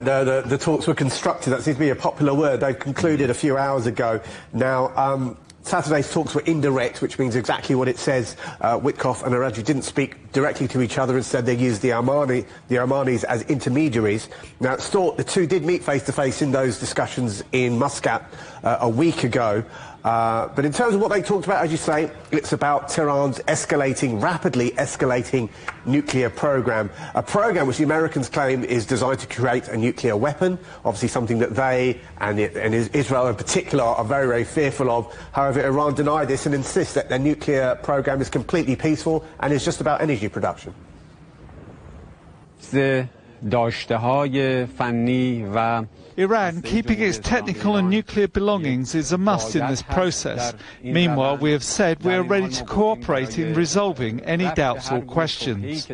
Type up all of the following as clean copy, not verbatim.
The talks were constructive. That seems to be a popular word. They concluded a few hours ago. Now, Saturday's talks were indirect, which means exactly what it says. Witkoff and Arajji didn't speak directly to each other. Instead, they used the Armanis as intermediaries. Now, it's thought the two did meet face-to-face in those discussions in Muscat a week ago. But in terms of what they talked about, as you say, it's about Tehran's rapidly escalating nuclear program. A program which the Americans claim is designed to create a nuclear weapon, obviously something that they and Israel in particular are very, very fearful of. However, Iran deny this and insists that their nuclear program is completely peaceful and is just about energy production. Iran keeping its technical and nuclear belongings is a must in this process. Meanwhile, we have said we are ready to cooperate in resolving any doubts or questions.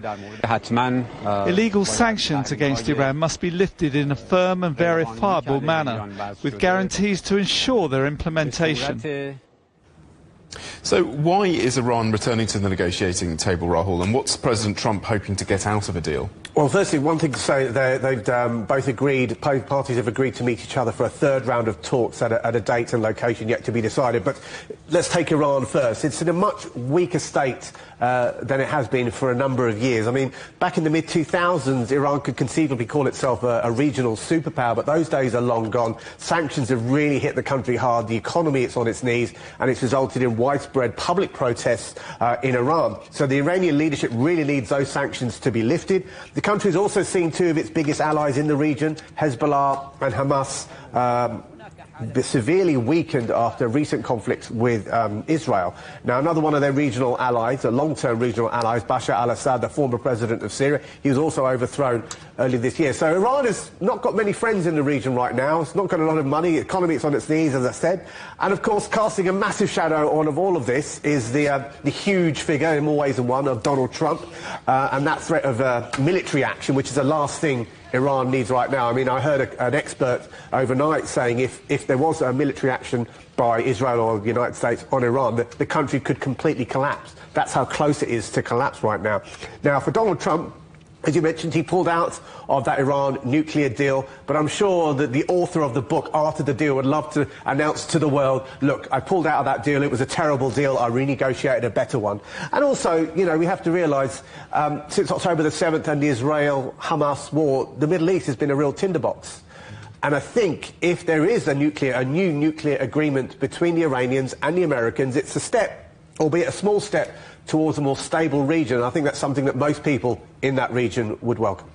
Illegal sanctions against Iran must be lifted in a firm and verifiable manner, with guarantees to ensure their implementation. So why is Iran returning to the negotiating table, Rahul, and what's President Trump hoping to get out of a deal? Well, firstly, one thing to say, they've both parties have agreed to meet each other for a third round of talks at a date and location yet to be decided. But let's take Iran first. It's in a much weaker state than it has been for a number of years. I mean, back in the mid-2000s, Iran could conceivably call itself a regional superpower, but those days are long gone. Sanctions have really hit the country hard. The economy is on its knees, and it's resulted in widespread public protests in Iran. So the Iranian leadership really needs those sanctions to be lifted. The country has also seen two of its biggest allies in the region, Hezbollah and Hamas, severely weakened after recent conflicts with Israel. Now, another one of their regional allies, a long-term regional allies, Bashar al-Assad, the former president of Syria, he was also overthrown earlier this year. So Iran has not got many friends in the region right now. It's not got a lot of money. The economy is on its knees, as I said. And, of course, casting a massive shadow on all of this is the huge figure, in more ways than one, of Donald Trump, and that threat of military action, which is the last thing Iran needs right now. I mean, I heard an expert overnight saying if there was a military action by Israel or the United States on Iran, the country could completely collapse. That's how close it is to collapse right now. Now, for Donald Trump, as you mentioned, he pulled out of that Iran nuclear deal, but I'm sure that the author of the book, After the Deal, would love to announce to the world, look, I pulled out of that deal, it was a terrible deal, I renegotiated a better one. And also, you know, we have to realise, since October the 7th and the Israel-Hamas war, the Middle East has been a real tinderbox. And I think if there is a new nuclear agreement between the Iranians and the Americans, it's a step, albeit a small step, towards a more stable region. I think that's something that most people in that region would welcome.